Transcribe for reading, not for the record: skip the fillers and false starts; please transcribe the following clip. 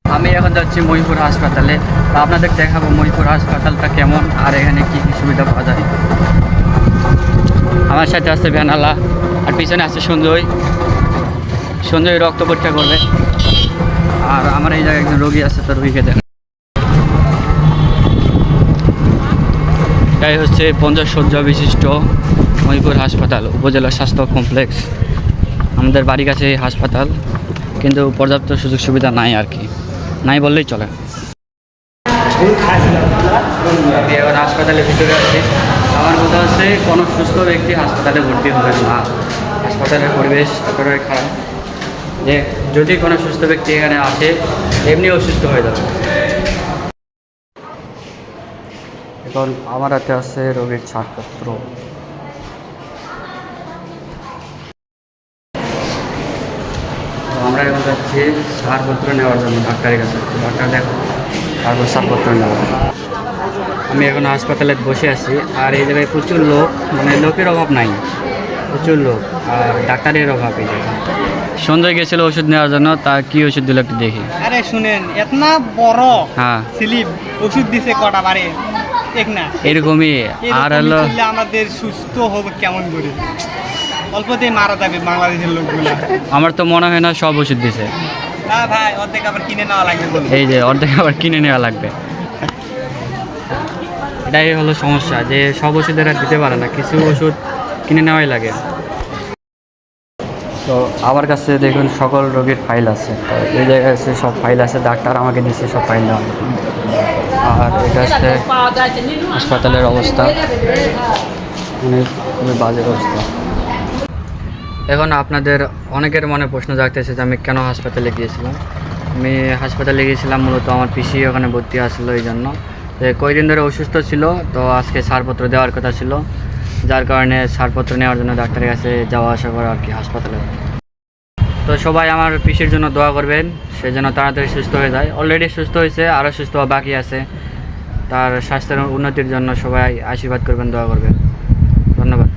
আমি এখন যাচ্ছি মহিপুর হাসপাতালে। আপনাদের দেখাবো মহিপুর হাসপাতালটা কেমন আর এখানে কী কী সুবিধা পাওয়া যায়। আমার সাথে আছে ভ্যানালা আর পিছনে আছে সঞ্জয়। সঞ্জয় রক্ত পরীক্ষা করবে। আর আমার এই জায়গায় একজন রোগী আছে, তো রোগীকে দেখ। এটাই হচ্ছে 50 শয্যা বিশিষ্ট মহিপুর হাসপাতাল, উপজেলা স্বাস্থ্য কমপ্লেক্স। আমাদের বাড়ির কাছে এই হাসপাতাল, কিন্তু পর্যাপ্ত সুযোগ সুবিধা নাই আর কি, নাই বললেই চলে। আমি এখন হাসপাতালের ভিতরে আছি। আমার কথা হচ্ছে কোনো সুস্থ ব্যক্তি হাসপাতালে ভর্তি হবেন না। হাসপাতালের পরিবেশ এতটাই খারাপ যে যদি কোনো সুস্থ ব্যক্তি এখানে আসে এমনি অসুস্থ হয়ে যাবে। এখন আমার হাতে আছে রোগীর ছাড়পত্র। আমরা এখন যাচ্ছি ছাড়পত্র নেওয়ার জন্য ডাক্তারের কাছে। ডাক্তার দেখো, তারপর ছাড়পত্র নেওয়া। আমি এখন হাসপাতালে বসে আছি, আর এই জায়গায় প্রচুর লোক, মানে লোকের অভাব নাই, প্রচুর লোক আর ডাক্তারের অভাব। এই জায়গায় সঞ্জয় গেছিল ওষুধ নেওয়ার জন্য, তা কি ওষুধ দিল একটু দেখি। আরে শুনেন, এতনা বড় হ্যাঁ স্লিপ ওষুধ দিছে কটা বারে এক না এরকমই। আর হলো আমাদের সুস্থ হবে কেমন করে, অল্পতেই মারা যাবে বাংলাদেশের লোকগুলো। আমার তো মনে হয় না সব ওষুধ দিছে। না ভাই, অর্ধেক আবার কিনে নেওয়া লাগবে বলে। এই যে অর্ধেক আবার কিনে নেওয়া লাগবে। এটাই হলো সমস্যা, যে সব ওষুধ এরা দিতে পারে না, কিছু ওষুধ কিনে নেওয়াই লাগে। তো আমার কাছে দেখুন সকল রোগীর ফাইল আছে। তো এই জায়গায় আছে সব ফাইল আছে, ডাক্তার আমাকে দিচ্ছে সব ফাইল দেওয়া। আর এটা হচ্ছে হাসপাতালের অবস্থা, অনেক খুবই বাজে অবস্থা। এখন আপনাদের অনেকের মনে প্রশ্ন জাগতেছে যে আমি কেন হাসপাতালে গিয়েছিলাম। আমি হাসপাতালে গিয়েছিলাম মূলত আমার পিসি ওখানে ভর্তি আসলো, এই জন্য কয়েকদিন ধরে অসুস্থ ছিল। তো আজকে ছাড়পত্র দেওয়ার কথা ছিল, যার কারণে ছাড়পত্র নেওয়ার জন্য ডাক্তারের কাছে যাওয়া আসা করা আর কি হাসপাতালে। তো সবাই আমার পিসির জন্য দোয়া করবেন, সে যেন তাড়াতাড়ি সুস্থ হয়ে যায়। অলরেডি সুস্থ হয়েছে, আরও সুস্থ হওয়া বাকি আছে। তার স্বাস্থ্যের উন্নতির জন্য সবাই আশীর্বাদ করবেন, দোয়া করবেন। ধন্যবাদ।